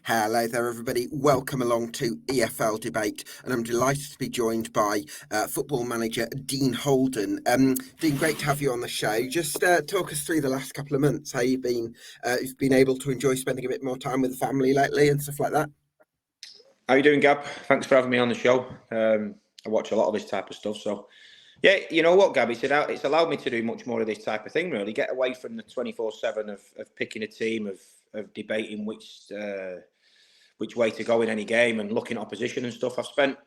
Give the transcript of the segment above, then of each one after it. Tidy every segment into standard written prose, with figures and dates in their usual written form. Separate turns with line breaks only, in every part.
Hello there, everybody. Welcome along to EFL Debate, and I'm delighted to be joined by football manager Dean Holden. Dean, great to have you on the show. Just talk us through the last couple of months, how you've been able to enjoy spending a bit more time with the family lately and stuff like that.
How you doing, Gab? Thanks for having me on the show. I watch a lot of this type of stuff, so yeah, you know what, Gab? It's allowed me to do much more of this type of thing. Really, get away from the 24/7 of picking a team, of debating which way to go in any game and looking at opposition and stuff. I've spent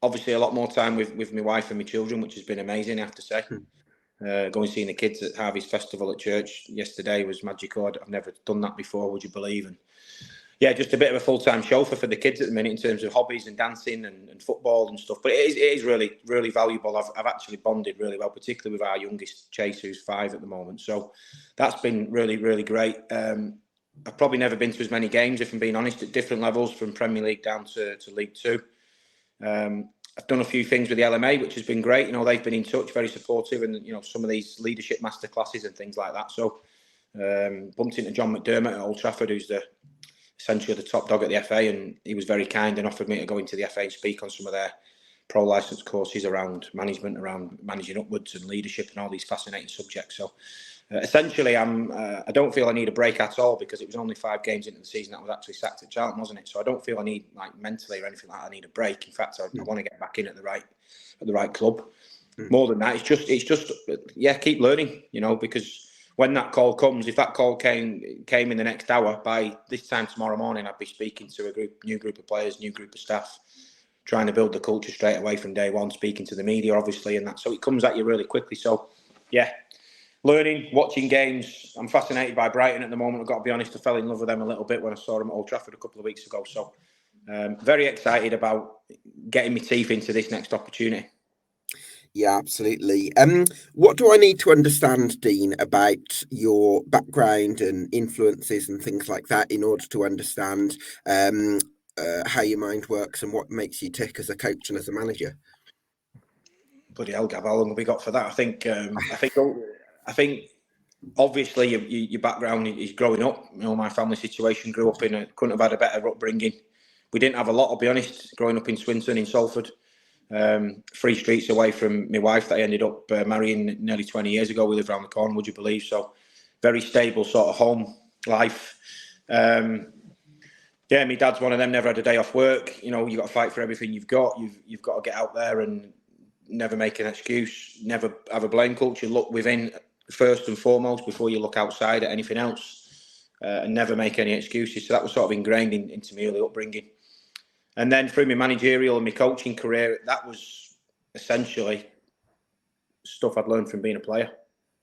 obviously a lot more time with my wife and my children, which has been amazing, I have to say. Going seeing the kids at Harvey's Festival at church yesterday was magical. I've never done that before, would you believe? And yeah, just a bit of a full-time chauffeur for the kids at the minute in terms of hobbies and dancing and football and stuff. But it is really, really valuable. I've actually bonded really well, particularly with our youngest Chase, who's 5 at the moment. So that's been really, really great. I've probably never been to as many games, if I'm being honest, at different levels, from Premier League down to League Two. I've done a few things with the LMA, which has been great. You know, they've been in touch, very supportive, and, you know, some of these leadership masterclasses and things like that. So bumped into John McDermott at Old Trafford, who's essentially the top dog at the FA, and he was very kind and offered me to go into the FA and speak on some of their pro-licence courses around management, around managing upwards and leadership and all these fascinating subjects. So essentially, I don't feel I need a break at all, because it was only 5 games into the season that I was actually sacked at Charlton, wasn't it? So I don't feel I need, like, mentally or anything like that, I need a break. In fact, I want to get back in at the right club. More than that, it's just keep learning, you know, because when that call comes, if that call came in the next hour, by this time tomorrow morning, I'd be speaking to a new group of players, new group of staff, trying to build the culture straight away from day one, speaking to the media, obviously, and that. So it comes at you really quickly. So, yeah, learning, watching games. I'm fascinated by Brighton at the moment. I've got to be honest, I fell in love with them a little bit when I saw them at Old Trafford a couple of weeks ago. So, very excited about getting my teeth into this next opportunity.
Yeah, absolutely. What do I need to understand, Dean, about your background and influences and things like that in order to understand how your mind works and what makes you tick as a coach and as a manager?
Bloody hell, Gab, how long have we got for that? I think obviously your background is growing up. You know, my family situation, grew up couldn't have had a better upbringing. We didn't have a lot, I'll be honest, growing up in Swinton, in Salford. 3 streets away from my wife that I ended up marrying nearly 20 years ago. We live around the corner, would you believe? So very stable sort of home life. My dad's one of them, never had a day off work. You know, you've got to fight for everything you've got. You've got to get out there and never make an excuse, never have a blame culture. Look within first and foremost before you look outside at anything else, and never make any excuses. So that was sort of ingrained into my early upbringing. And then through my managerial and my coaching career, that was essentially stuff I'd learned from being a player.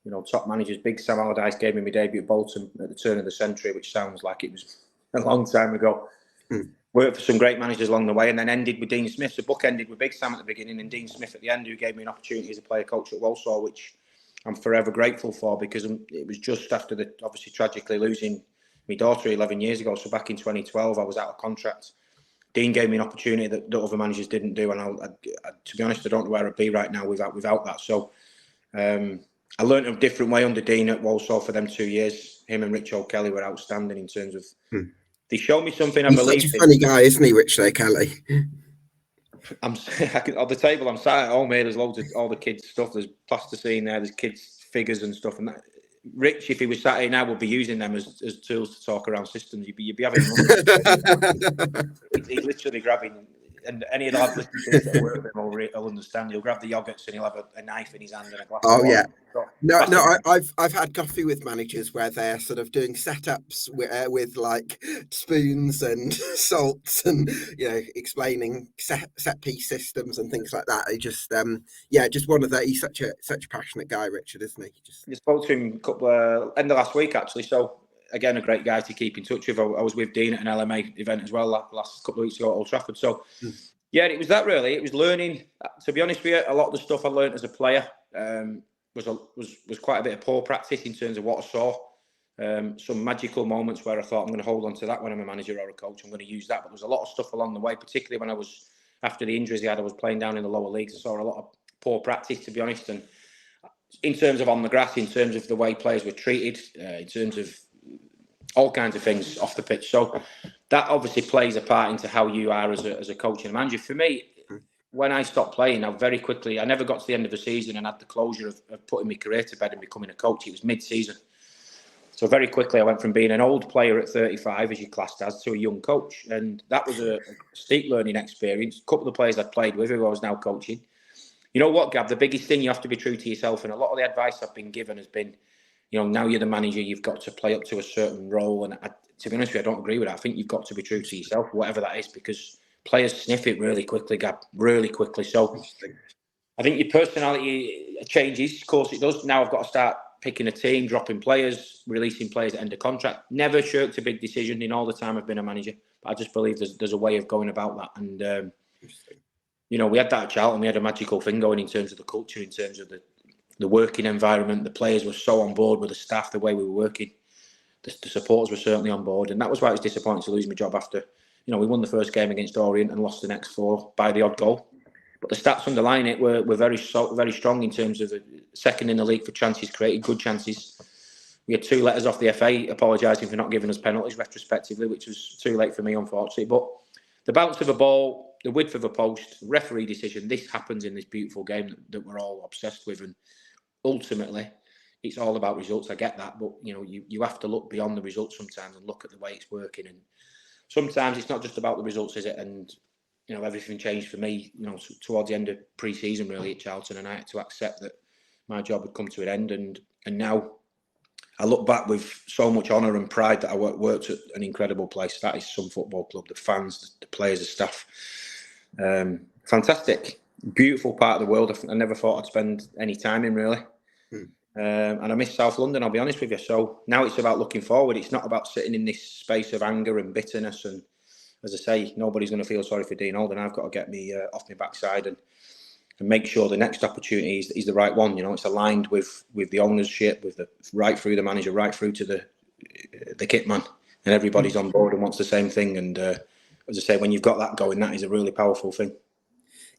You know, top managers. Big Sam Allardyce gave me my debut at Bolton at the turn of the century, which sounds like it was a long time ago. Worked for some great managers along the way, and then ended with Dean Smith. The book ended with Big Sam at the beginning and Dean Smith at the end, who gave me an opportunity as a player coach at Walsall, which I'm forever grateful for, because it was just after obviously tragically losing my daughter 11 years ago. So back in 2012, I was out of contract. Dean gave me an opportunity that other managers didn't do, and I, to be honest, I don't know where I'd be right now without that. So I learned a different way under Dean at Walsall for them 2 years. Him and Rich O'Kelly were outstanding in terms of they showed me something I believe in.
He's such a funny guy, isn't he, Rich O'Kelly?
On the table, I'm sat at home here. There's loads of all the kids' stuff. There's plasticine there. There's kids' figures and stuff. And that, Rich, if he was sat here now, would be using them as tools to talk around systems. You'd be having. He's literally grabbing, and any of the lads listening to work with him will understand. He'll grab the yogurts and he'll have a knife in his hand and a glass of water.
Yeah.
So,
No, I've had coffee with managers where they're sort of doing setups with like spoons and salts and, you know, explaining set piece systems and things like that. I just just one of the, he's such a passionate guy, Richard, isn't he?
I spoke to him end of last week actually. So again, a great guy to keep in touch with. I was with Dean at an LMA event as well last couple of weeks ago at Old Trafford. So yeah, it was that really. It was learning. To be honest with you, a lot of the stuff I learned as a player was quite a bit of poor practice in terms of what I saw. Some magical moments where I thought I'm going to hold on to that when I'm a manager or a coach. I'm going to use that. But there was a lot of stuff along the way, particularly when I was, after the injuries he had, I was playing down in the lower leagues. I saw a lot of poor practice, to be honest. And in terms of on the grass, in terms of the way players were treated, in terms of all kinds of things off the pitch. So that obviously plays a part into how you are as a coach and a manager. For me, when I stopped playing, I very quickly, I never got to the end of the season and had the closure of putting my career to bed and becoming a coach. It was mid-season. So very quickly, I went from being an old player at 35, as you classed as, to a young coach. And that was a steep learning experience. A couple of players I'd played with who I was now coaching. You know what, Gab? The biggest thing, you have to be true to yourself. And a lot of the advice I've been given has been, now you're the manager, you've got to play up to a certain role. And to be honest with you, I don't agree with that. I think you've got to be true to yourself, whatever that is, because players sniff it really quickly, Gab, really quickly. So I think your personality changes. Of course it does. Now I've got to start picking a team, dropping players, releasing players at end of contract. Never shirked a big decision in all the time I've been a manager. But I just believe there's a way of going about that. And, we had that at Charlton. We had a magical thing going in terms of the culture, in terms of the working environment. The players were so on board with the staff, the way we were working. The supporters were certainly on board. And that was why it was disappointing to lose my job after, we won the first game against Orient and lost the next 4 by the odd goal. But the stats underlying it were very strong in terms of second in the league for chances created, good chances. We had 2 letters off the FA apologising for not giving us penalties retrospectively, which was too late for me, unfortunately. But the bounce of a ball, the width of a post, referee decision, this happens in this beautiful game that we're all obsessed with. And ultimately, it's all about results. I get that. But, you have to look beyond the results sometimes and look at the way it's working. And sometimes it's not just about the results, is it? And everything changed for me, towards the end of pre-season, really, at Charlton, and I had to accept that my job had come to an end. And now I look back with so much honour and pride that I worked at an incredible place. That is Sun Football Club. The fans, the players, the staff. Fantastic. Beautiful part of the world. I never thought I'd spend any time in, really. And I miss South London, I'll be honest with you. So now it's about looking forward. It's not about sitting in this space of anger and bitterness. And as I say, nobody's going to feel sorry for Dean Holden. I've got to get me off my backside and make sure the next opportunity is the right one. It's aligned with the ownership, with the right through the manager, right through to the kit man, and everybody's on board and wants the same thing. And as I say, when you've got that going, that is a really powerful thing.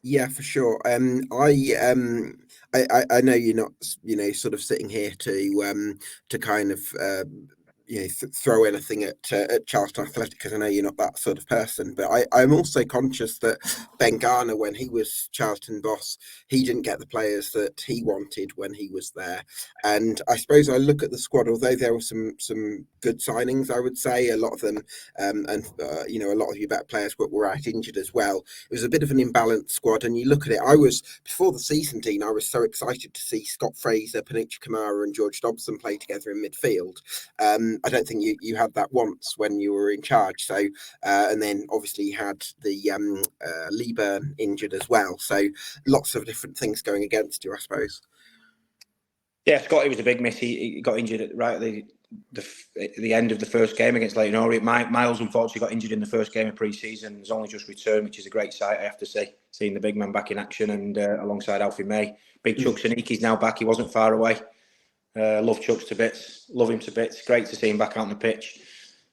Yeah, for sure. I know you're not, sort of sitting here to kind of throw anything at Charlton Athletic, because I know you're not that sort of person. But I'm also conscious that Ben Garner, when he was Charlton boss, he didn't get the players that he wanted when he was there. And I suppose I look at the squad, although there were some good signings, I would say a lot of them, a lot of your better players were out injured as well. It was a bit of an imbalanced squad, and you look at it. Before the season, Dean, I was so excited to see Scott Fraser, Panicha Kamara, and George Dobson play together in midfield. I don't think you had that once when you were in charge. So, and then obviously you had the Lieber injured as well. So lots of different things going against you, I suppose.
Yeah, Scotty was a big miss. He got injured right at the end of the first game against Leyton Orient. Miles, unfortunately, got injured in the first game of pre-season. He's only just returned, which is a great sight, I have to say, seeing the big man back in action and alongside Alfie May. Big Chuck Saniki's now back. He wasn't far away. Love Chucks to bits. Love him to bits. Great to see him back out on the pitch.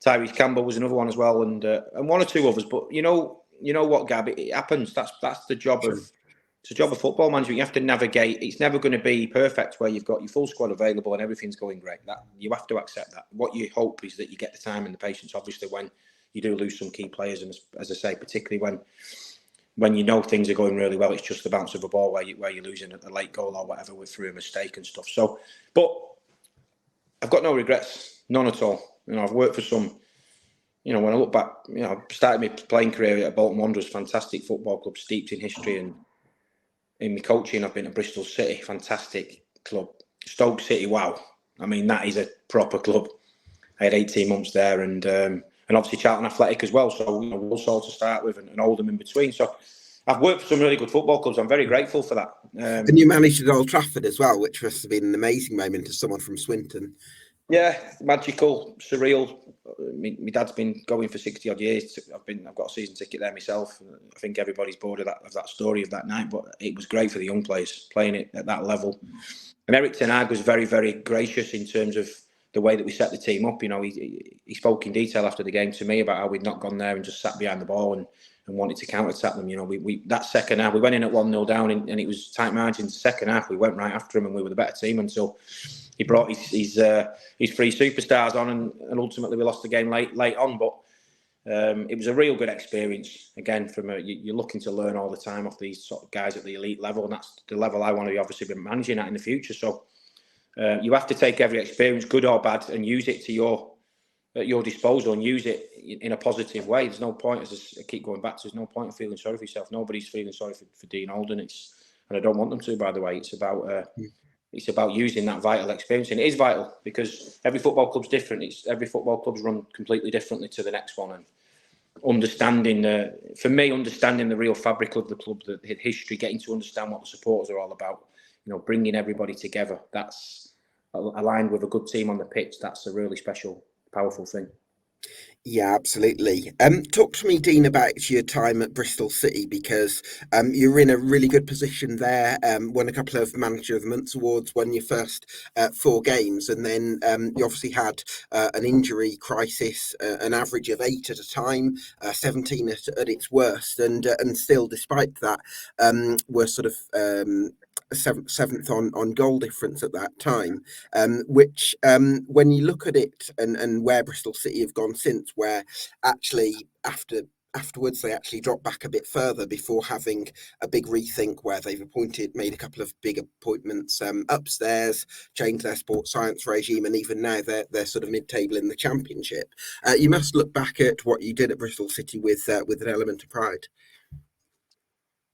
Tyrese Campbell was another one as well, and one or two others. But you know what, Gab? It happens. That's the job of. It's a job of football management. You have to navigate. It's never going to be perfect where you've got your full squad available and everything's going great. That you have to accept that. What you hope is that you get the time and the patience. Obviously, when you do lose some key players, and as I say, particularly when you know things are going really well, it's just the bounce of a ball where you're losing a late goal or whatever through a mistake and stuff. So, but I've got no regrets, none at all. I've worked for some. When I look back, I started my playing career at Bolton Wanderers, fantastic football club, steeped in history, and in my coaching, I've been to Bristol City, fantastic club. Stoke City, wow. I mean, that is a proper club. I had 18 months there, and obviously Charlton Athletic as well. So Walsall to start with, and Oldham in between. So I've worked for some really good football clubs. I'm very grateful for that.
And you managed at Old Trafford as well, which must have been an amazing moment as someone from Swinton.
Yeah, magical, surreal. My dad's been going for 60 odd years. I've got a season ticket there myself. I think everybody's bored of that story of that night, but it was great for the young players playing it at that level. And Eric Ten Hag was very, very gracious in terms of the way that we set the team up. He spoke in detail after the game to me about how we'd not gone there and just sat behind the ball and wanted to counter-attack them. We that second half, we went in at 1-0 down and it was tight margins. The second half, we went right after them and we were the better team until he brought his three superstars on and ultimately we lost the game late on. But It was a real good experience. Again, you're looking to learn all the time off these sort of guys at the elite level, and that's the level I want to be obviously be managing at in the future. So you have to take every experience, good or bad, and use it at your disposal and use it in a positive way. There's no point, as I keep going back to, there's no point in feeling sorry for yourself. Nobody's feeling sorry for Dean Holden. And I don't want them to, by the way. It's about using that vital experience, and it is vital because every football club's different. Every football club's run completely differently to the next one, and understanding the real fabric of the club, the history, getting to understand what the supporters are all about. Bringing everybody together. That's aligned with a good team on the pitch. That's a really special, powerful thing.
Yeah, absolutely. Talk to me, Dean, about your time at Bristol City, because you're in a really good position there. Won a couple of Manager of the Month awards, won your first 4 games, and then you obviously had an injury crisis, an average of 8 at a time, 17 at its worst, and still, despite that, were sort of seventh on goal difference at that time, which when you look at it and where Bristol City have gone since, where actually afterwards they actually dropped back a bit further before having a big rethink where they've made a couple of big appointments upstairs, changed their sports science regime, and even now they're sort of mid-table in the Championship. You must look back at what you did at Bristol City with an element of pride.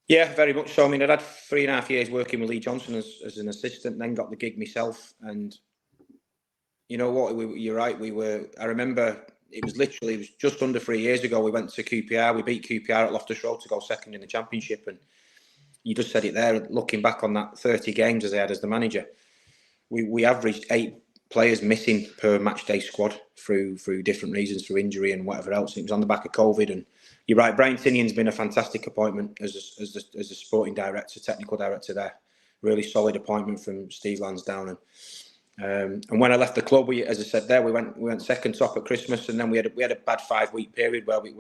Yeah, very much so. I mean, I'd had 3.5 years working with Lee Johnson as an assistant, then got the gig myself. And you know what? You're right. I remember it was just under 3 years ago. We went to QPR. We beat QPR at Loftus Road to go second in the Championship. And you just said it there. Looking back on that 30 games as I had as the manager, we averaged 8 players missing per match day squad through different reasons, through injury and whatever else. It was on the back of COVID. And you're right, Brian Tinian's been a fantastic appointment as a sporting director, technical director there. Really solid appointment from Steve Lansdowne. And when I left the club, as I said there, we went second top at Christmas, and then we had a bad 5-week period where we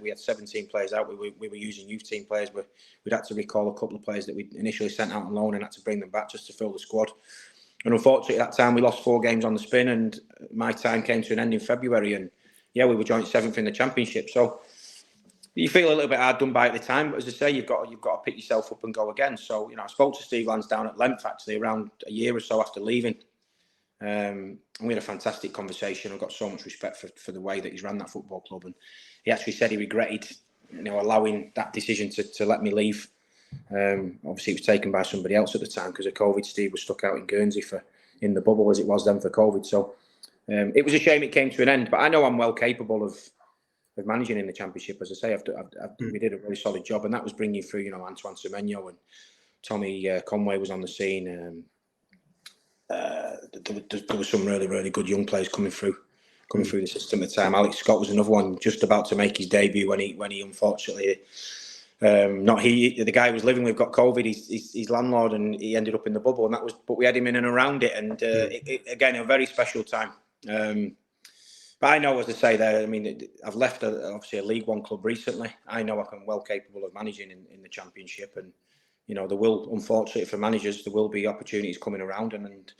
had 17 players out. We were using youth team players, but we'd had to recall a couple of players that we initially sent out on loan and had to bring them back just to fill the squad. And unfortunately, at that time we lost 4 games on the spin, and my time came to an end in February. And we were joint 7th in the Championship. So you feel a little bit hard done by at the time, but as I say, you've got to pick yourself up and go again. So I spoke to Steve Lansdowne at length actually around a year or so after leaving. And we had a fantastic conversation. I've got so much respect for the way that he's ran that football club, and he actually said he regretted allowing that decision to let me leave. Obviously it was taken by somebody else at the time because of COVID. Steve was stuck out in Guernsey in the bubble as it was then for COVID. So it was a shame it came to an end, but I know I'm well capable of managing in the Championship. As I say, we did a really solid job, and that was bringing through Antoine Semenyo, and Tommy Conway was on the scene. There were some really, really good young players coming through the system at the time. Alex Scott was another one just about to make his debut when he unfortunately the guy who was living with got COVID. His landlord, and he ended up in the bubble, and but we had him in and around it, and again a very special time. But I know, as I say there, I mean, I've left obviously a League One club recently. I know I'm well capable of managing in the Championship, and there will, unfortunately for managers, there will be opportunities coming around, and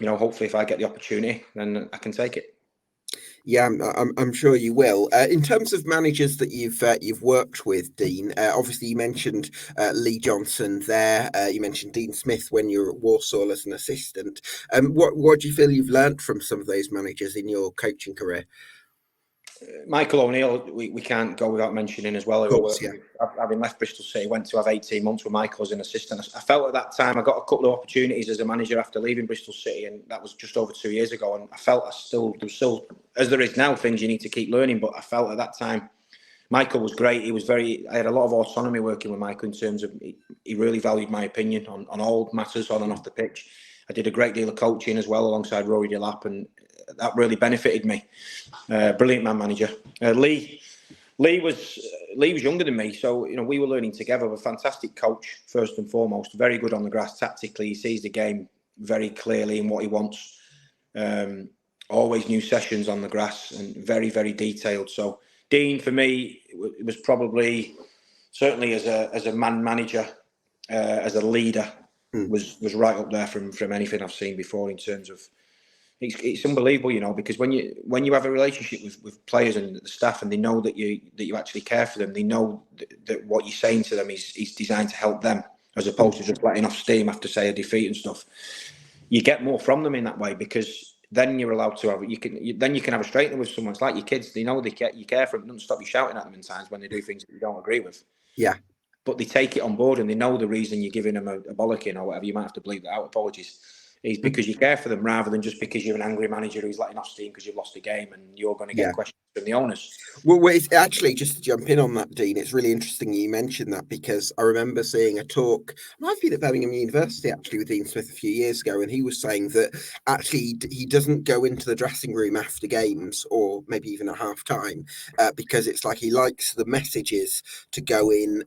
hopefully if I get the opportunity, then I can take it.
Yeah, I'm sure you will. In terms of managers that you've worked with, Dean, obviously you mentioned Lee Johnson there. You mentioned Dean Smith when you were at Walsall as an assistant. What do you feel you've learnt from some of those managers in your coaching career?
Michael O'Neill, we can't go without mentioning as well.
Of course, yeah.
Having left Bristol City, went to have 18 months with Michael as an assistant. I felt at that time I got a couple of opportunities as a manager after leaving Bristol City, and that was just over 2 years ago. And I felt there was still, as there is now, things you need to keep learning. But I felt at that time Michael was great. I had a lot of autonomy working with Michael in terms of he really valued my opinion on all matters on and off the pitch. I did a great deal of coaching as well alongside Rory Delap, and that really benefited me. Brilliant man manager. Lee was younger than me, so we were learning together. A fantastic coach first and foremost, very good on the grass tactically. He sees the game very clearly and what he wants. Always new sessions on the grass and very, very detailed. So Dean, for me, it was probably certainly as a man manager, as a leader, was right up there from anything I've seen before in terms of it's unbelievable, you know, because when you have a relationship with players and the staff, and they know that you actually care for them, they know that what you're saying to them is designed to help them, as opposed to just letting off steam after, say, a defeat and stuff. You get more from them in that way, because then you're allowed to have you can have a straightener with someone. It's like your kids; they know you care for them. It doesn't stop you shouting at them in times when they do things that you don't agree with.
Yeah.
But they take it on board, and they know the reason you're giving them a bollocking or whatever. You might have to bleep that out. Apologies. Is because you care for them, rather than just because you're an angry manager who's letting off steam because you've lost a game and you're going to get questions from the owners.
Well, it's actually, just to jump in on that, Dean, it's really interesting you mentioned that, because I remember seeing a talk, might have been at Birmingham University actually, with Dean Smith a few years ago, and he was saying that actually he doesn't go into the dressing room after games, or maybe even at half time, because it's like he likes the messages to go in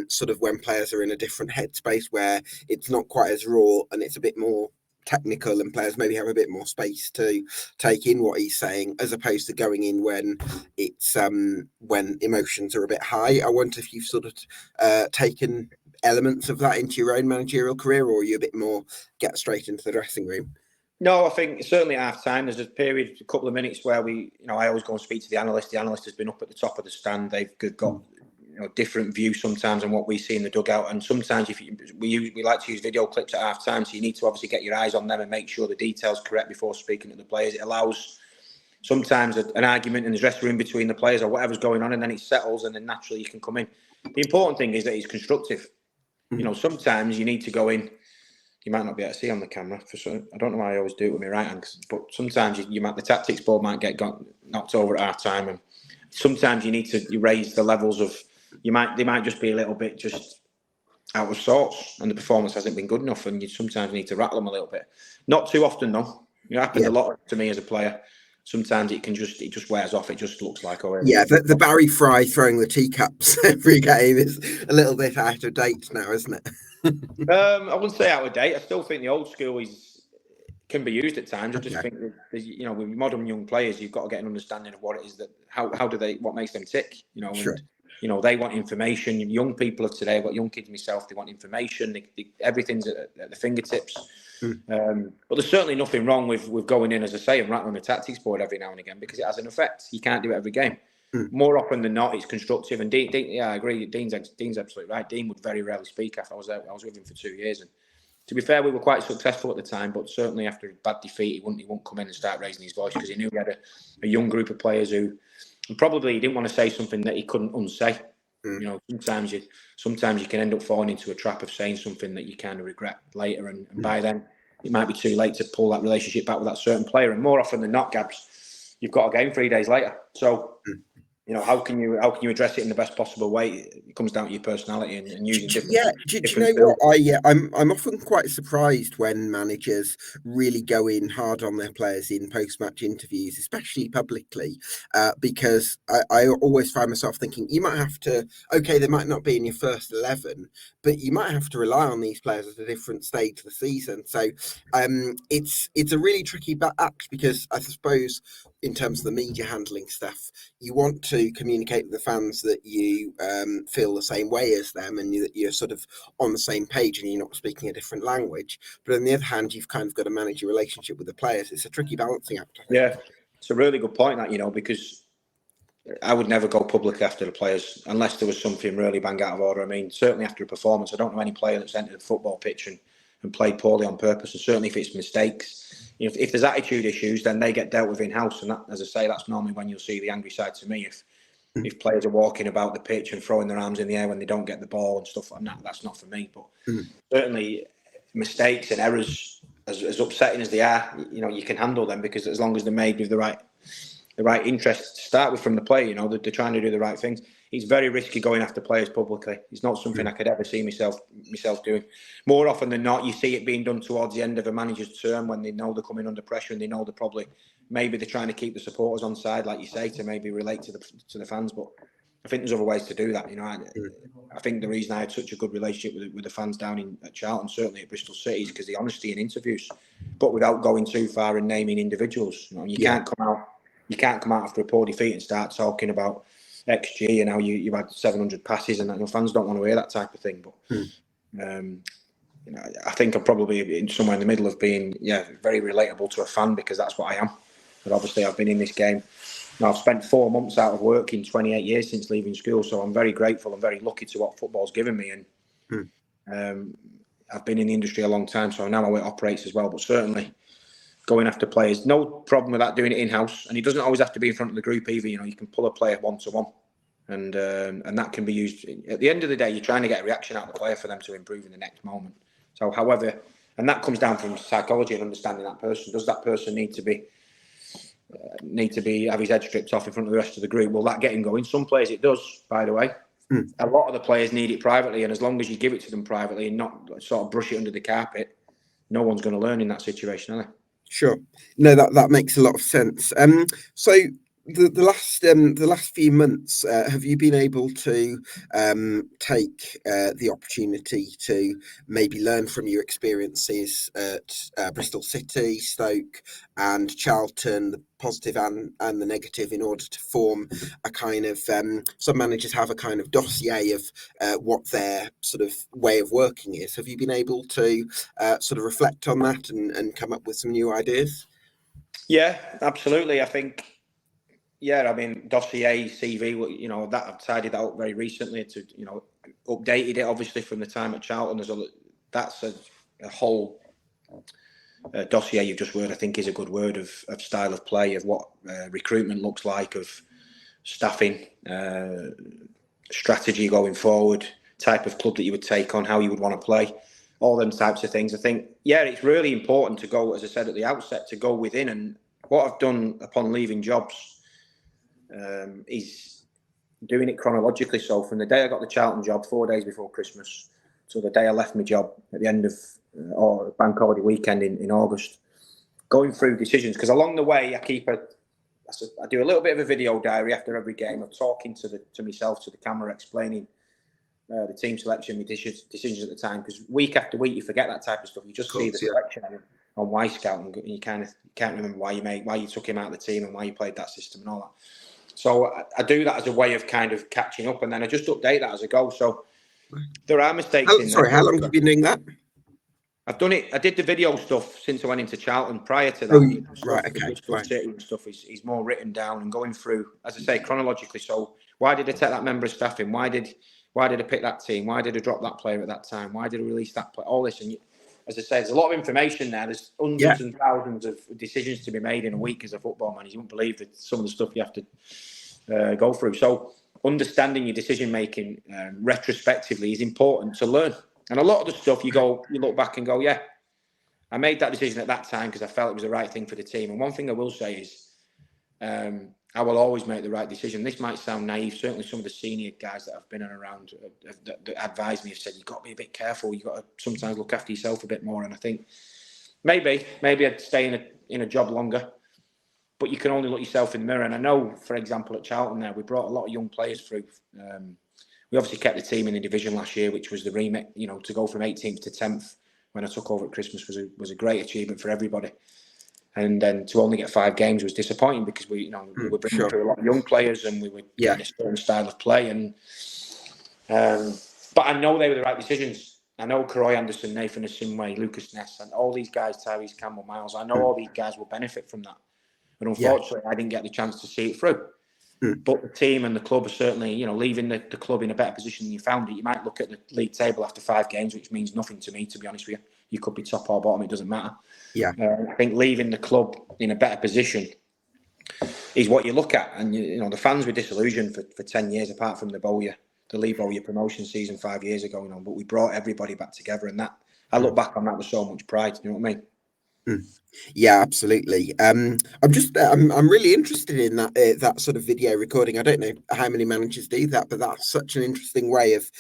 sort of when players are in a different headspace, where it's not quite as raw and it's a bit more technical, and players maybe have a bit more space to take in what he's saying, as opposed to going in when it's when emotions are a bit high. I wonder if you've sort of taken elements of that into your own managerial career, or are you a bit more get straight into the dressing room?
No, I think certainly at half time there's a period, a couple of minutes where I always go and speak to the analyst. The analyst has been up at the top of the stand. They've got different views sometimes on what we see in the dugout, and sometimes we like to use video clips at half time, so you need to obviously get your eyes on them and make sure the details correct before speaking to the players. It allows sometimes an argument in the dressing room between the players or whatever's going on, and then it settles, and then naturally you can come in. The important thing is that it's constructive. Sometimes you need to go in. You might not be able to see on the camera. I don't know why I always do it with my right hand, but sometimes the tactics board might get knocked over at half time, and sometimes you need to raise the levels of. They might just be a little bit just out of sorts, and the performance hasn't been good enough, and you sometimes need to rattle them a little bit. Not too often though. It happened a lot to me as a player. Sometimes it just wears off. It just looks like
the Barry Fry throwing the teacups every game is a little bit out of date now, isn't it?
I wouldn't say out of date. I still think the old school can be used at times. I just think that, with modern young players, you've got to get an understanding of what it is that what makes them tick.
Sure.
And they want information. Young people of today, I've got young kids myself. They want information. Everything's at the fingertips. But there's certainly nothing wrong with going in, as I say, and rattling the tactics board every now and again, because it has an effect. You can't do it every game. More often than not, it's constructive. And Dean, I agree. Dean's absolutely right. Dean would very rarely speak after I was with him for 2 years, and to be fair, we were quite successful at the time. But certainly after a bad defeat, he wouldn't come in and start raising his voice, because he knew he had a young group of players who probably didn't want to say something that he couldn't unsay. Sometimes you can end up falling into a trap of saying something that you kind of regret later, and by then it might be too late to pull that relationship back with that certain player. And more often than not, Gabs, you've got a game 3 days later. So how can you address it in the best possible way? It comes down to your personality and using different.
Yeah, do you know what? I'm often quite surprised when managers really go in hard on their players in post-match interviews, especially publicly, because I always find myself thinking, you might have to. Okay, they might not be in your first 11, but you might have to rely on these players at a different stage of the season. So it's a really tricky act, because I suppose in terms of the media handling stuff, you want to communicate with the fans that you feel the same way as them, and that you're sort of on the same page and you're not speaking a different language. But on the other hand, you've kind of got to manage your relationship with the players. It's a tricky balancing act, I think.
Yeah, it's a really good point, that, because I would never go public after the players unless there was something really bang out of order. I mean, certainly after a performance, I don't know any player that's entered the football pitch and played poorly on purpose. And certainly if it's mistakes, if there's attitude issues, then they get dealt with in-house. And that, as I say, that's normally when you'll see the angry side to me. If players are walking about the pitch and throwing their arms in the air when they don't get the ball and stuff like that, that's not for me. But certainly mistakes and errors, as upsetting as they are, you can handle them, because as long as they're made with the right interest to start with from the player, they're trying to do the right things. It's very risky going after players publicly. It's not something I could ever see myself doing. More often than not, you see it being done towards the end of a manager's term, when they know they're coming under pressure, and they know maybe they're trying to keep the supporters on side, like you say, to maybe relate to the fans. But I think there's other ways to do that. I think the reason I had such a good relationship with the fans down at Charlton, certainly at Bristol City, is because the honesty in interviews, but without going too far and naming individuals. You can't come out after a poor defeat and start talking about XG and how you had 700 passes, and fans don't want to hear that type of thing. But I think I'm probably somewhere in the middle of being very relatable to a fan, because that's what I am. But obviously I've been in this game. Now, I've spent 4 months out of work in 28 years since leaving school, so I'm very grateful and very lucky to what football's given me. And I've been in the industry a long time, so I know how it operates as well. But certainly, going after players, no problem with that, doing it in-house. And it doesn't always have to be in front of the group either. You can pull a player one-to-one, and that can be used. At the end of the day, you're trying to get a reaction out of the player for them to improve in the next moment. So, however, and that comes down from psychology and understanding that person. Does that person need to have his head stripped off in front of the rest of the group? Will that get him going? Some players it does, by the way. A lot of the players need it privately, and as long as you give it to them privately and not sort of brush it under the carpet, no one's going to learn in that situation, are they?
Sure. No, that makes a lot of sense. So the last few months, have you been able to take the opportunity to maybe learn from your experiences at Bristol City, Stoke, and Charlton, the positive and the negative, in order to form a kind of some managers have a kind of dossier of what their sort of way of working is. Have you been able to sort of reflect on that and come up with some new ideas?
Yeah, absolutely. I think, I mean, dossier, CV, that I've tidied that up very recently to, updated it obviously from the time at Charlton. That's a whole dossier you've just word, I think, is a good word of style of play, of what recruitment looks like, of staffing, strategy going forward, type of club that you would take on, how you would want to play, all them types of things. I think, it's really important to go, as I said at the outset, to go within. And what I've done upon leaving jobs is doing it chronologically. So from the day I got the Charlton job, 4 days before Christmas, till the day I left my job at the end of or bank holiday weekend in August, going through decisions. Because along the way, I do a little bit of a video diary after every game of talking to myself, to the camera, explaining the team selection, my decisions at the time. Because week after week, you forget that type of stuff. You just see the selection on Y Scout, and you can't remember why you took him out of the team and why you played that system and all that. So I do that as a way of kind of catching up, and then I just update that as I go. So there are mistakes in there.
Sorry, how long have you been doing that?
I've done it. I did the video stuff since I went into Charlton. Prior to that,
right, okay,
Bristol City and stuff is more written down and going through, as I say, chronologically. So why did I take that member of staff in? Why did I pick that team? Why did I drop that player at that time? Why did I release that player? All this, and as I say, there's a lot of information there. There's hundreds and thousands of decisions to be made in a week as a football man. You wouldn't believe that some of the stuff you have to go through. So understanding your decision making retrospectively is important to learn. And a lot of the stuff you look back and go, yeah, I made that decision at that time because I felt it was the right thing for the team. And one thing I will say is I will always make the right decision. This might sound naive. Certainly some of the senior guys that I've been around that advised me have said, you've got to be a bit careful. You've got to sometimes look after yourself a bit more. And I think maybe I'd stay in a job longer. But you can only look yourself in the mirror. And I know, for example, at Charlton there, we brought a lot of young players through. We obviously kept the team in the division last year, which was the remit. To go from 18th to 10th when I took over at Christmas was a great achievement for everybody. And then to only get 5 games was disappointing because we were bringing through a lot of young players and we were getting a certain style of play. And but I know they were the right decisions. I know Karoy Anderson, Nathan Asimwe, Lucas Ness, and all these guys, Tyrese Campbell, Miles. I know all these guys will benefit from that. But unfortunately, I didn't get the chance to see it through. But the team and the club are certainly, leaving the club in a better position than you found it. You might look at the league table after 5 games, which means nothing to me, to be honest with you. You could be top or bottom, it doesn't matter. I think leaving the club in a better position is what you look at. And, the fans were disillusioned for 10 years, apart from the Lee Bowyer promotion season 5 years ago, but we brought everybody back together. And that, I look back on that with so much pride, you know what I mean?
Yeah, absolutely. I'm really interested in that sort of video recording. I don't know how many managers do that, but that's such an interesting way of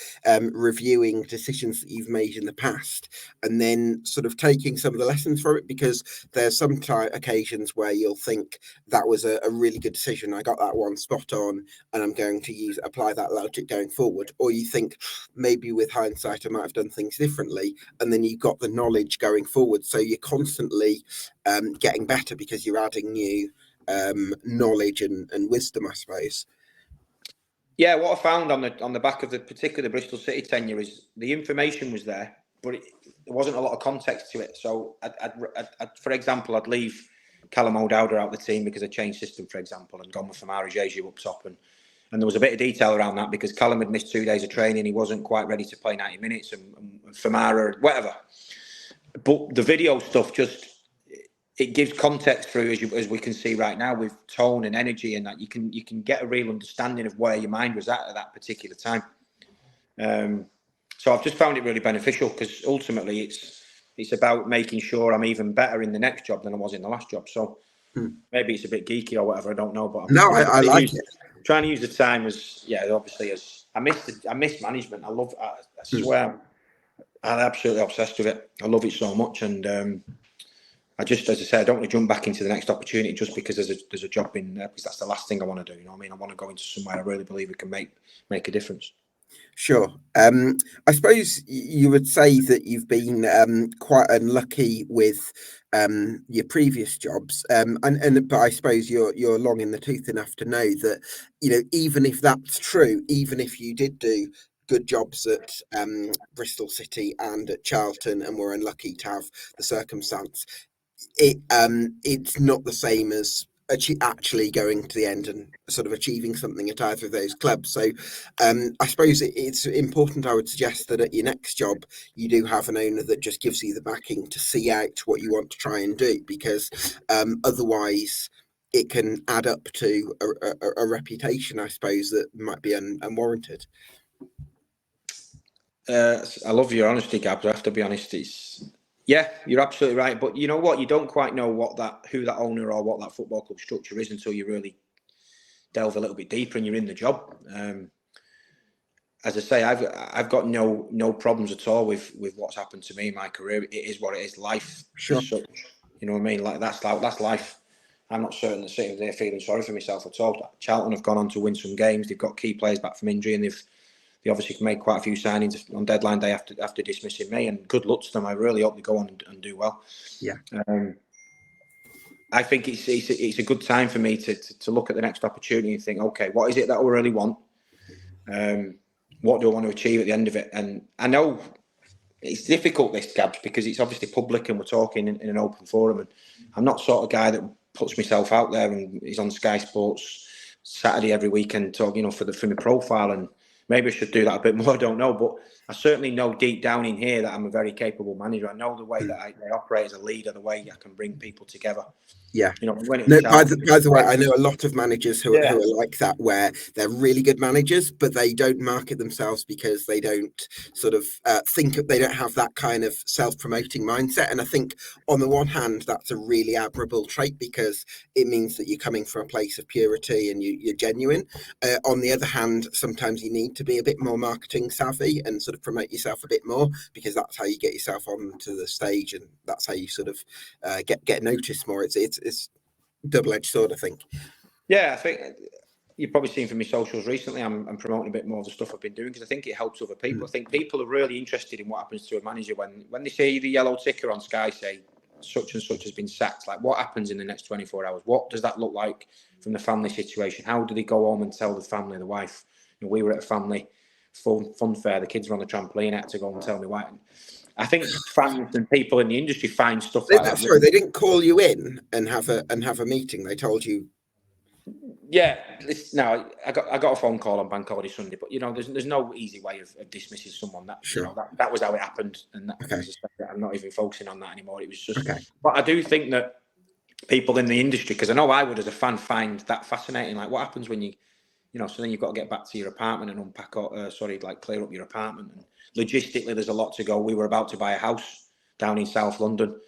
reviewing decisions that you've made in the past and then sort of taking some of the lessons from it, because there's some occasions where you'll think that was a really good decision. I got that one spot on and I'm going to apply that logic going forward. Or you think maybe with hindsight, I might have done things differently. And then you've got the knowledge going forward. So you're constantly getting better because you're adding new knowledge and wisdom, I suppose.
Yeah, what I found on the back of the particular Bristol City tenure is the information was there. there wasn't a lot of context to it. So, for example, I'd leave Callum O'Dowda out the team because I changed system, for example, and gone with Famara Jeju up top. And there was a bit of detail around that because Callum had missed 2 days of training. He wasn't quite ready to play 90 minutes and Famara, whatever. But the video stuff it gives context through, as we can see right now, with tone and energy, and that you can get a real understanding of where your mind was at that particular time. So I've just found it really beneficial because ultimately it's about making sure I'm even better in the next job than I was in the last job. So maybe it's a bit geeky or whatever, I don't know. But
I like it.
Trying to use the time obviously as I miss management. I swear, I'm absolutely obsessed with it. I love it so much, and I just, as I say, I don't want to jump back into the next opportunity just because there's a job in there, because that's the last thing I want to do. You know what I mean? I want to go into somewhere I really believe it can make a difference.
Sure. I suppose you would say that you've been quite unlucky with your previous jobs, but I suppose you're long in the tooth enough to know that, you know, even if that's true, even if you did do good jobs at Bristol City and at Charlton and were unlucky to have the circumstance, it's not the same as actually going to the end and sort of achieving something at either of those clubs. So I suppose it's important, I would suggest, that at your next job you do have an owner that just gives you the backing to see out what you want to try and do, because otherwise it can add up to a reputation, I suppose, that might be unwarranted.
I love your honesty, Gabs. I have to be honest. Yeah, you're absolutely right. But you know what? You don't quite know who that owner or what that football club structure is until you really delve a little bit deeper and you're in the job. As I say, I've got no problems at all with what's happened to me in my career. It is what it is. Life,
sure.
Is such. You know what I mean? Like that's life. I'm not certain that sitting there feeling sorry for myself at all. Charlton have gone on to win some games. They've got key players back from injury, and they obviously made quite a few signings on deadline day after dismissing me, and good luck to them. I really hope they go on and do well.
Yeah.
I think it's a good time for me to look at the next opportunity and think, okay, what is it that I really want? What do I want to achieve at the end of it? And I know it's difficult, this, Gabs, because it's obviously public and we're talking in an open forum, and I'm not the sort of guy that puts myself out there and is on Sky Sports Saturday every weekend talking, for my profile, and maybe I should do that a bit more, I don't know. But I certainly know deep down in here that I'm a very capable manager. I know the way that I operate as a leader, the way I can bring people together.
Yeah.
When it
No,
was
by the way, I know a lot of managers who are like that, where they're really good managers, but they don't market themselves because they don't sort of they don't have that kind of self-promoting mindset. And I think on the one hand, that's a really admirable trait because it means that you're coming from a place of purity and you're genuine. On the other hand, sometimes you need to be a bit more marketing savvy and sort of promote yourself a bit more, because that's how you get yourself onto the stage, and that's how you sort of get noticed more. It's double-edged sword, I think.
Yeah, I think you've probably seen from my socials recently, I'm promoting a bit more of the stuff I've been doing because I think it helps other people. I think people are really interested in what happens to a manager when they see the yellow ticker on Sky say such and such has been sacked. Like, what happens in the next 24 hours? What does that look like from the family situation? How do they go home and tell the family, the wife? We were at a family fun fair. The kids were on the trampoline. I had to go and tell my wife. I think fans and people in the industry find stuff like that.
Sorry, they didn't call you in and have a meeting. They told you.
Yeah, no, I got a phone call on Bank Holiday Sunday, but there's no easy way of dismissing someone. That
sure.
That was how it happened, and
okay.
I'm not even focusing on that anymore. It was just.
Okay.
But I do think that people in the industry, because I know I would as a fan find that fascinating. Like, what happens when so then you've got to get back to your apartment and clear up your apartment. And logistically, there's a lot to go. We were about to buy a house down in South London.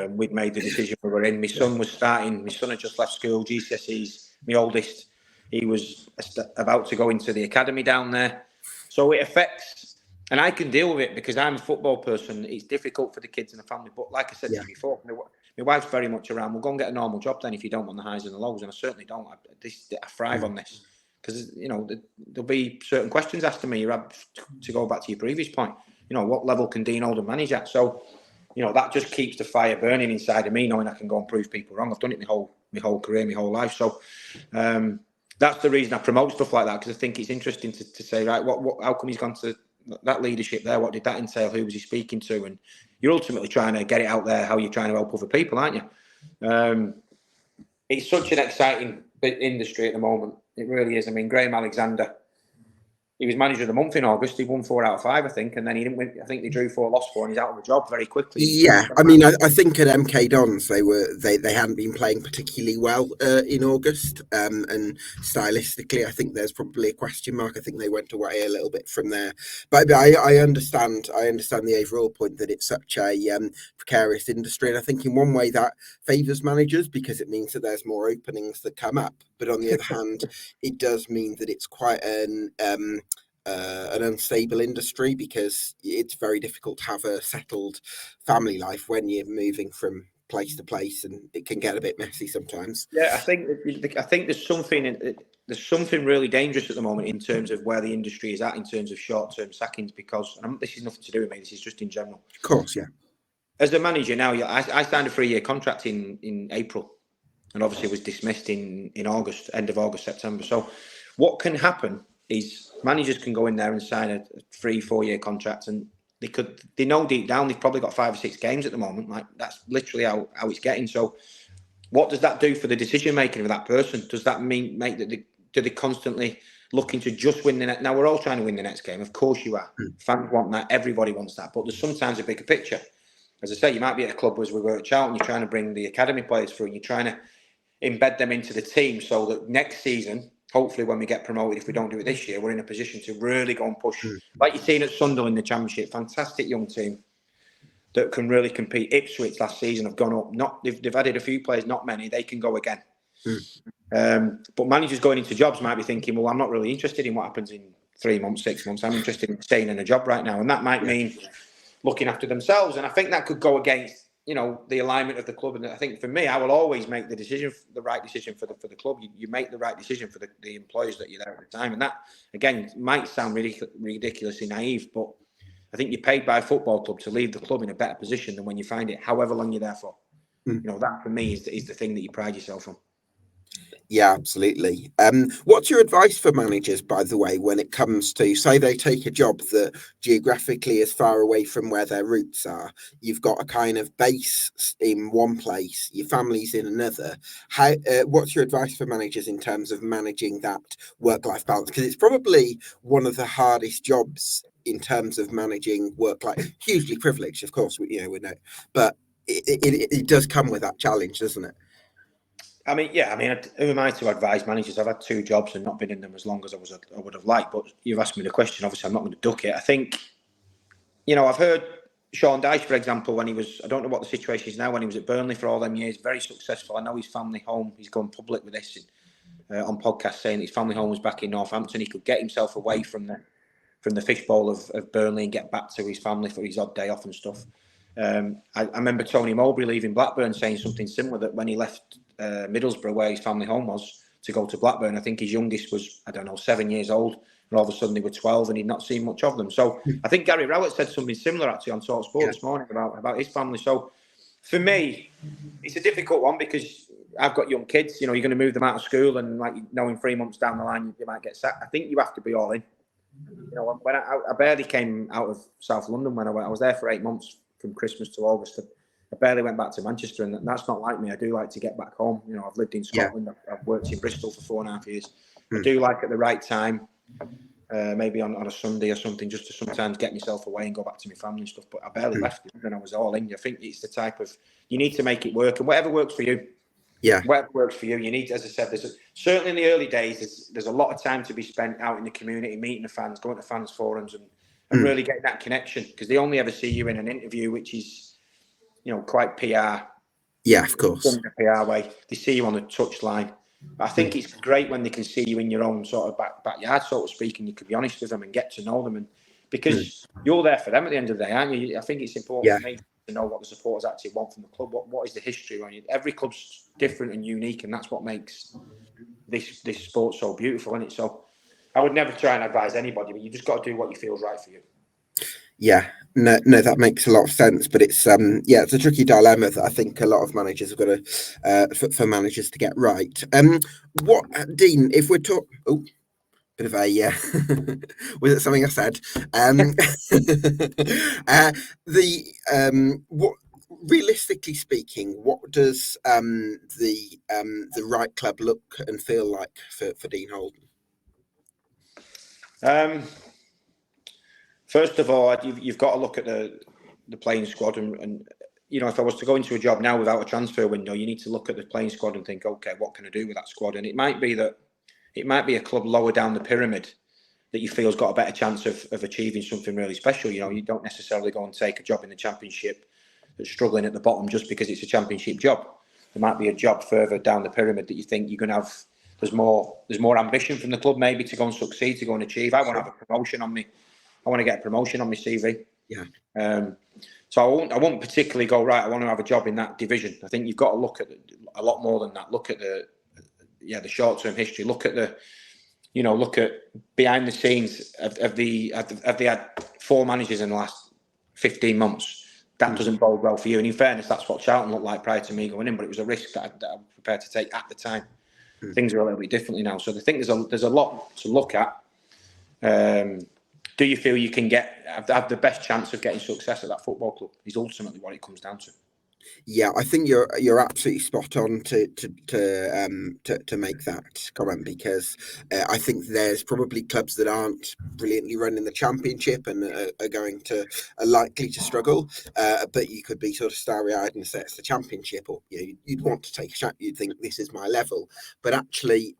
We'd made the decision we were in. My son had just left school, GCSEs. My oldest, he was about to go into the academy down there. So it affects, and I can deal with it because I'm a football person. It's difficult for the kids and the family. But like I said to you before, my wife's very much around. We'll go and get a normal job then if you don't want the highs and the lows. And I certainly don't. I thrive on this. Because, there'll be certain questions asked of me. To go back to your previous point, what level can Dean Holden manage at? So, that just keeps the fire burning inside of me, knowing I can go and prove people wrong. I've done it my whole career, my whole life. So that's the reason I promote stuff like that, because I think it's interesting to say, right, how come he's gone to that leadership there, what did that entail? Who was he speaking to? And you're ultimately trying to get it out there how you're trying to help other people, aren't you? It's such an exciting industry at the moment. It really is. I mean, Graham Alexander, he was manager of the month in August. He won 4 out of 5, I think, and then he didn't win. I think they drew 4, lost 4, and he's out of a job very quickly.
Yeah, I mean, I think at MK Dons they hadn't been playing particularly well in August, and stylistically, I think there's probably a question mark. I think they went away a little bit from there, but I understand the overall point that it's such a precarious industry, and I think in one way that favours managers because it means that there's more openings that come up, but on the other hand, it does mean that it's quite an unstable industry because it's very difficult to have a settled family life when you're moving from place to place, and it can get a bit messy sometimes.
Yeah, I think there's something really dangerous at the moment in terms of where the industry is at in terms of short-term sackings, because this is nothing to do with me, this is just in general.
Of course, yeah.
As a manager now, I signed a 3-year contract in April, and obviously was dismissed in August, end of August, September. So what can happen is managers can go in there and sign a 3-4 year contract, and they know deep down they've probably got 5 or 6 games at the moment. Like, that's literally how it's getting. So what does that do for the decision making of that person? Does that mean do they constantly looking to just win the next? Now, we're all trying to win the next game, of course you are. Fans want that, everybody wants that, but there's sometimes a bigger picture. As I say, you might be at a club as we were at Charlton, you're trying to bring the academy players through, and you're trying to embed them into the team so that next season, hopefully when we get promoted, if we don't do it this year, we're in a position to really go and push. Like you've seen at Sunderland in the Championship, fantastic young team that can really compete. Ipswich last season have gone up. They've added a few players, not many. They can go again. But managers going into jobs might be thinking, well, I'm not really interested in what happens in 3 months, 6 months. I'm interested in staying in a job right now. And that might mean looking after themselves. And I think that could go against, the alignment of the club. And I think for me, I will always make the right decision for the club. You make the right decision for the employees that you're there at the time. And that, again, might sound ridiculously naive, but I think you're paid by a football club to leave the club in a better position than when you find it, however long you're there for. That for me is the thing that you pride yourself on.
Yeah, absolutely. What's your advice for managers, by the way, when it comes to, say they take a job that geographically is far away from where their roots are? You've got a kind of base in one place, your family's in another. What's your advice for managers in terms of managing that work-life balance? Because it's probably one of the hardest jobs in terms of managing work-life. Hugely privileged, of course, we know, but it does come with that challenge, doesn't it?
I mean, who am I to advise managers? I've had 2 jobs and not been in them as long as I would have liked. But you've asked me the question. Obviously, I'm not going to duck it. I think, I've heard Sean Dyche, for example, when he was, I don't know what the situation is now, when he was at Burnley for all them years, very successful. I know his family home, he's gone public with this on podcasts, saying his family home was back in Northampton. He could get himself away from the fishbowl of Burnley and get back to his family for his odd day off and stuff. I remember Tony Mowbray leaving Blackburn saying something similar, that when he left Middlesbrough, where his family home was, to go to Blackburn, I think his youngest was, 7 years old, and all of a sudden they were 12 and he'd not seen much of them. So I think Gary Rowett said something similar actually on Talk Sport this morning about his family. So for me, it's a difficult one because I've got young kids. You're going to move them out of school, and in 3 months down the line you might get sacked. I think you have to be all in. When I barely came out of South London when I was there for 8 months from Christmas to August. I barely went back to Manchester, and that's not like me. I do like to get back home. I've lived in Scotland. I've worked in Bristol for 4.5 years. I do like at the right time, maybe on a Sunday or something, just to sometimes get myself away and go back to my family and stuff. But I barely left it, and I was all in. I think it's the type of, you need to make it work, and whatever works for you. Yeah. Whatever works for you. You need, as I said, certainly in the early days, there's a lot of time to be spent out in the community, meeting the fans, going to fans forums, and really getting that connection, because they only ever see you in an interview, which is, quite PR.
Yeah, of course.
In the PR way. They see you on the touchline. I think it's great when they can see you in your own sort of backyard, so to speak, and you can be honest with them and get to know them, and because you're there for them at the end of the day, aren't you? I think it's important for me to know what the supporters actually want from the club. What is the history around you? Every club's different and unique, and that's what makes this sport so beautiful, isn't it? So I would never try and advise anybody, but you just got to do what you feel is right for you.
Yeah, no, that makes a lot of sense, but it's it's a tricky dilemma that I think a lot of managers have got to for managers to get right. What, Dean? If we're talking, Bit of a was it something I said? What, realistically speaking, what does the right club look and feel like for Dean Holden?
First of all, you've got to look at the playing squad, and you know, if I was to go into a job now without a transfer window, you need to look at the playing squad and think, okay, what can I do with that squad? And it might be a club lower down the pyramid that you feel's got a better chance of achieving something really special. You know, you don't necessarily go and take a job in the Championship that's struggling at the bottom just because it's a Championship job. There might be a job further down the pyramid that you think you're going to have. There's more ambition from the club maybe to go and succeed, to go and achieve. I want to have a promotion on me. I want to get a promotion on my CV.
Yeah.
So I won't particularly go, right, I want to have a job in that division. I think you've got to look at a lot more than that. Look at the short-term history. Look at behind the scenes. Have they had 4 managers in the last 15 months? That doesn't bode well for you. And in fairness, that's what Charlton looked like prior to me going in, but it was a risk that I was prepared to take at the time. Things are a little bit differently now. So I think there's a lot to look at. Do you feel you can have the best chance of getting success at that football club? Is ultimately what it comes down to.
Yeah, I think you're absolutely spot on to make that comment, because I think there's probably clubs that aren't brilliantly run in the Championship and are likely to struggle. But you could be sort of starry-eyed and say it's the Championship, or you'd want to take a shot. You'd think this is my level, but actually,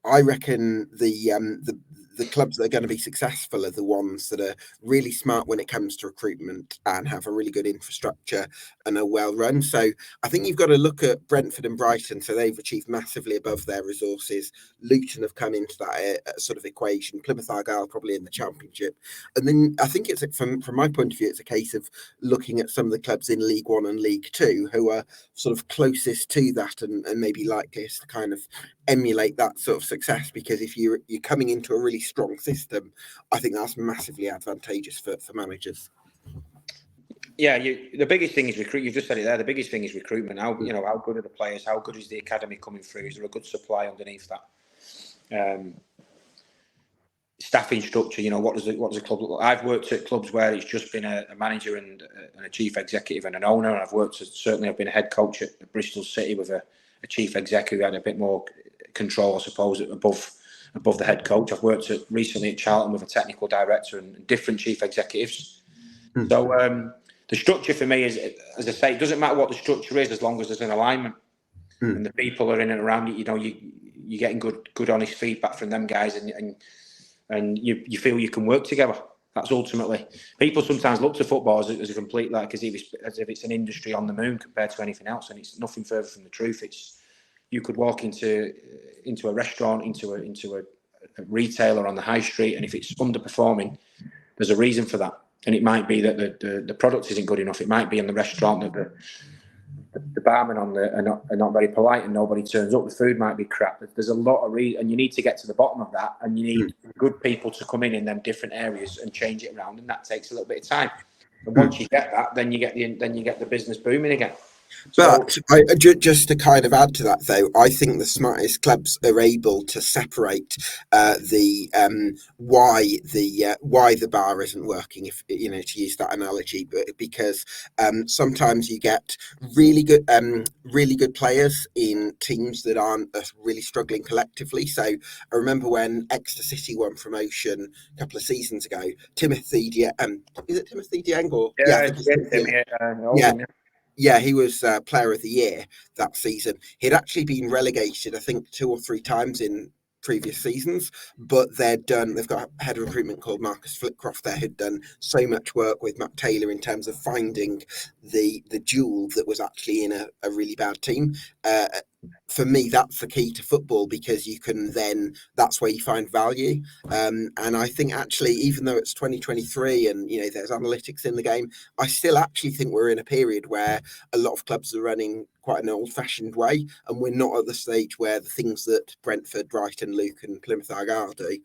I reckon the clubs that are going to be successful are the ones that are really smart when it comes to recruitment and have a really good infrastructure and are well run. So I think you've got to look at Brentford and Brighton. So they've achieved massively above their resources. Luton have come into that sort of equation. Plymouth Argyle probably in the Championship. And then I think it's from my point of view, it's a case of looking at some of the clubs in League One and League Two who are sort of closest to that and maybe likeliest to kind of emulate that sort of success, because if you're coming into a really strong system, I think that's massively advantageous for managers.
Yeah, the biggest thing is recruit. You've just said it there. The biggest thing is recruitment. How good are the players? How good is the academy coming through? Is there a good supply underneath that? Staffing structure. What does a club look like? I've worked at clubs where it's just been a manager and a chief executive and an owner. And I've been a head coach at Bristol City with a chief executive who had a bit more control, I suppose, above the head coach. I've worked recently at Charlton with a technical director and different chief executives. So the structure for me is, as I say, it doesn't matter what the structure is as long as there's an alignment and the people are in and around it. You're getting good honest feedback from them guys, and you feel you can work together. That's ultimately. People sometimes look to football as a complete, as if it's an industry on the moon compared to anything else, and it's nothing further from the truth. You could walk into a restaurant, into a retailer on the high street, and if it's underperforming, there's a reason for that. And it might be that the product isn't good enough. It might be in the restaurant that the barmen are not very polite and nobody turns up. The food might be crap. There's a lot of and you need to get to the bottom of that, and you need good people to come in them different areas and change it around, and that takes a little bit of time. And once you get that, then you get the business booming again.
But just to kind of add to that, though, I think the smartest clubs are able to separate why the bar isn't working, if to use that analogy, but because sometimes you get really good players in teams that aren't really struggling collectively. So I remember when Exeter City won promotion a couple of seasons ago, Timothy Dieng, is it Timothy Dieng or Yeah, he was Player of the Year that season. He'd actually been relegated, I think, 2 or 3 times in previous seasons, but they've got a head of recruitment called Marcus Flitcroft there, who'd done so much work with Matt Taylor in terms of finding the jewel that was actually in a really bad team. For me, that's the key to football, because that's where you find value. And I think actually, even though it's 2023 and there's analytics in the game, I still actually think we're in a period where a lot of clubs are running quite an old-fashioned way, and we're not at the stage where the things that Brentford, Brighton, Luton, and Plymouth Argyle do,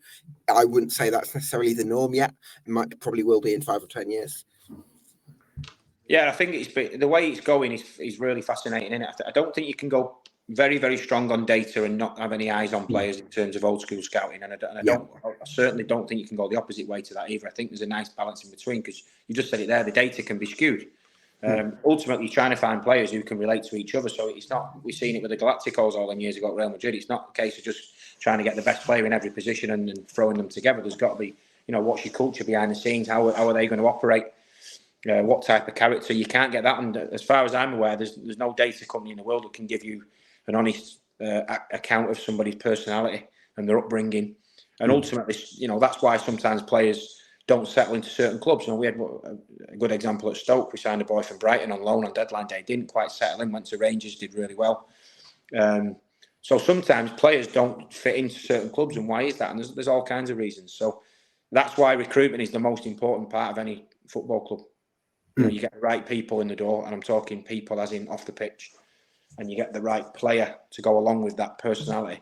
I wouldn't say that's necessarily the norm yet. It probably will be in 5 or 10 years.
Yeah, I think the way it's going is really fascinating, isn't it? I don't think you can go very, very strong on data and not have any eyes on players in terms of old school scouting. And I certainly don't think you can go the opposite way to that either. I think there's a nice balance in between, because you just said it there, the data can be skewed. Ultimately, you're trying to find players who can relate to each other. So it's not, we've seen it with the Galacticos all them years ago at Real Madrid. It's not a case of just trying to get the best player in every position and throwing them together. There's got to be, what's your culture behind the scenes? How are they going to operate? What type of character? You can't get that. And as far as I'm aware, there's no data company in the world that can give you an honest account of somebody's personality and their upbringing. And ultimately, that's why sometimes players don't settle into certain clubs. We had a good example at Stoke. We signed a boy from Brighton on loan on deadline day. Didn't quite settle in, went to Rangers, did really well. So sometimes players don't fit into certain clubs. And why is that? And there's all kinds of reasons. So that's why recruitment is the most important part of any football club. You get the right people in the door, and I'm talking people as in off the pitch, and you get the right player to go along with that personality.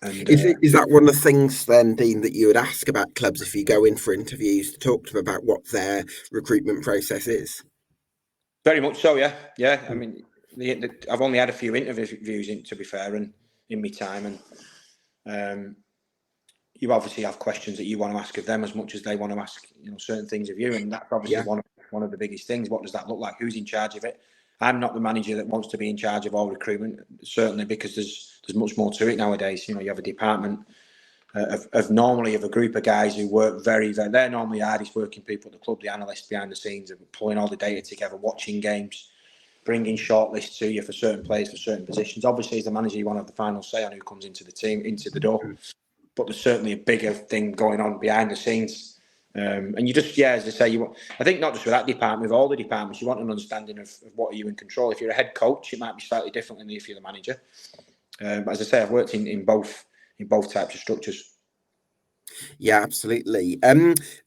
And,
is that one of the things then, Dean, that you would ask about clubs if you go in for interviews, to talk to them about what their recruitment process is?
Very much so, yeah. I mean, I've only had a few interviews, to be fair, and in my time, and you obviously have questions that you want to ask of them as much as they want to ask, certain things of you, and that's obviously one of the biggest things. What does that look like? Who's in charge of it? I'm not the manager that wants to be in charge of all recruitment, certainly, because there's much more to it nowadays. You have a department of a group of guys who work very, very. They're normally the hardest working people at the club. The analysts behind the scenes are pulling all the data together, watching games, bringing shortlists to you for certain players for certain positions. Obviously, as the manager, you want to have the final say on who comes into the team, into the door. But there's certainly a bigger thing going on behind the scenes. And you just, as I say, I think not just with that department, with all the departments, you want an understanding of what are you in control. If you're a head coach, it might be slightly different than if you're the manager. But as I say, I've worked in both types of structures.
Yeah, absolutely.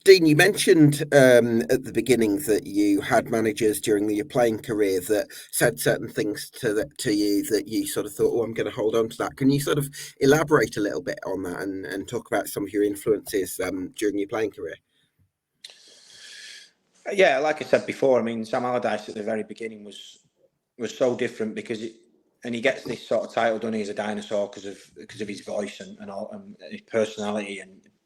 Dean, you mentioned at the beginning that you had managers during your playing career that said certain things to you that you sort of thought, I'm going to hold on to that. Can you sort of elaborate a little bit on that and talk about some of your influences during your playing career?
Yeah, like I said before, I mean, Sam Allardyce at the very beginning was so different because he gets this sort of title, done. He's a dinosaur because of his voice and all, and his personality.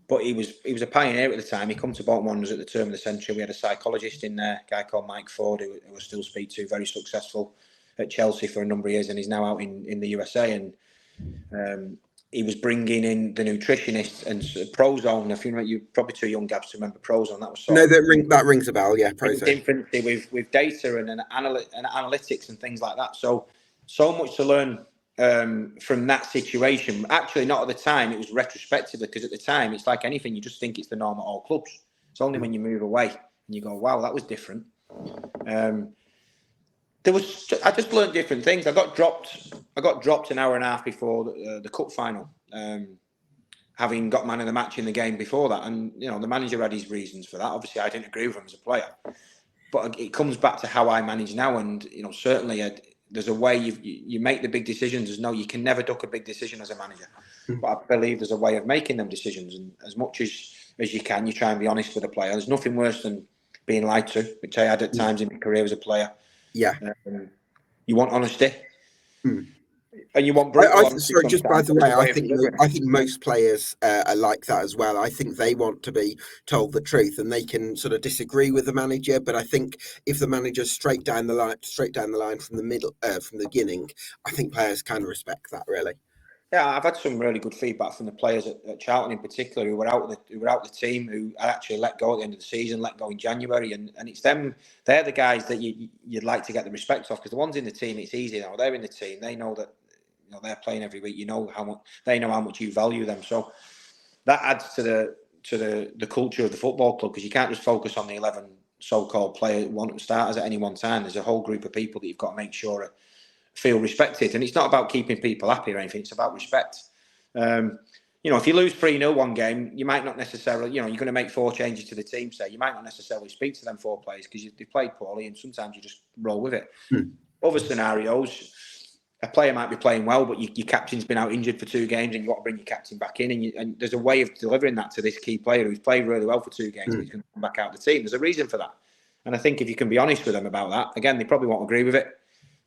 But he was a pioneer at the time. He come to Bolton Wanderers at the turn of the century. We had a psychologist in there, a guy called Mike Ford, who I still speak to, very successful at Chelsea for a number of years, and he's now out in the USA. And he was bringing in the nutritionist and Prozone. If you're probably too young, Gabs, to remember Prozone. That was
that rings a bell. Yeah, Prozone.
Infancy with data and analytics and things like that. So much to learn from that situation. Actually, not at the time. It was retrospectively, because at the time, it's like anything. You just think it's the norm at all clubs. It's only when you move away and you go, "Wow, that was different." I just learned different things. I got dropped an hour and a half before the cup final, having got man of the match in the game before that. And the manager had his reasons for that. Obviously, I didn't agree with him as a player, but it comes back to how I manage now. And certainly there's a way you make the big decisions. You can never duck a big decision as a manager. But I believe there's a way of making them decisions, and as much as you can, you try and be honest with a player. There's nothing worse than being lied to, which I had at times in my career as a player.
Yeah.
You want honesty.
And
you want brutal honesty.
Sorry, just by the way, I think most players are like that as well. I think they want to be told the truth, and they can sort of disagree with the manager. But I think if the manager's straight down the line from the middle, from the beginning, I think players kind of respect that, really.
Yeah, I've had some really good feedback from the players at Charlton in particular who were out the team, who actually let go at the end of the season, let go in January, and it's them. They're the guys that you'd like to get the respect of, because the ones in the team, it's easy now. They're in the team. They know that they're playing every week. They know how much you value them. So that adds to the culture of the football club, because you can't just focus on the 11 so-called starters at any one time. There's a whole group of people that you've got to make sure feel respected, and it's not about keeping people happy or anything. It's about respect. If you lose 3-0 one game, you might not necessarily, you're going to make 4 changes to the team. Say you might not necessarily speak to them 4 players because they played poorly, and sometimes you just roll with it. Other scenarios, a player might be playing well, but your captain's been out injured for 2 games, and you've got to bring your captain back in, and there's a way of delivering that to this key player who's played really well for 2 games, but he's going to come back out of the team. There's a reason for that, and I think if you can be honest with them about that, again, they probably won't agree with it.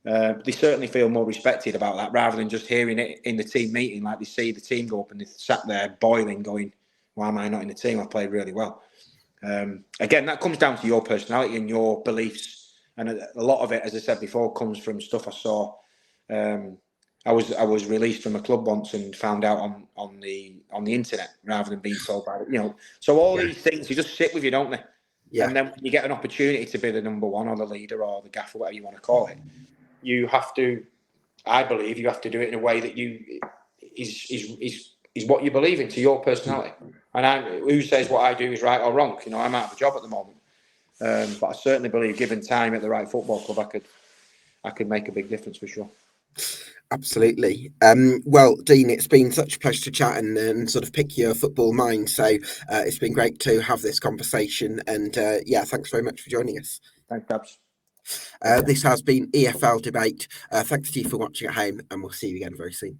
They certainly feel more respected about that rather than just hearing it in the team meeting, like they see the team go up and they sat there boiling, going, "Why am I not in the team? I played really well." Again, that comes down to your personality and your beliefs, and a lot of it, as I said before, comes from stuff I saw. I was released from a club once and found out on the internet rather than being told by it. So all these things, they just sit with you, don't they?
Yeah.
And then when you get an opportunity to be the number one or the leader or the gaffer, whatever you want to call it, you have to. I believe you have to do it in a way that is what you believe in, to your personality. And who says what I do is right or wrong? I'm out of a job at the moment, but I certainly believe, given time at the right football club, I could make a big difference for sure.
Absolutely. Well, Dean, it's been such a pleasure to chat and sort of pick your football mind. So it's been great to have this conversation. And thanks very much for joining us.
Thanks, Cabs.
This has been EFL Debate. Thanks to you for watching at home, and we'll see you again very soon.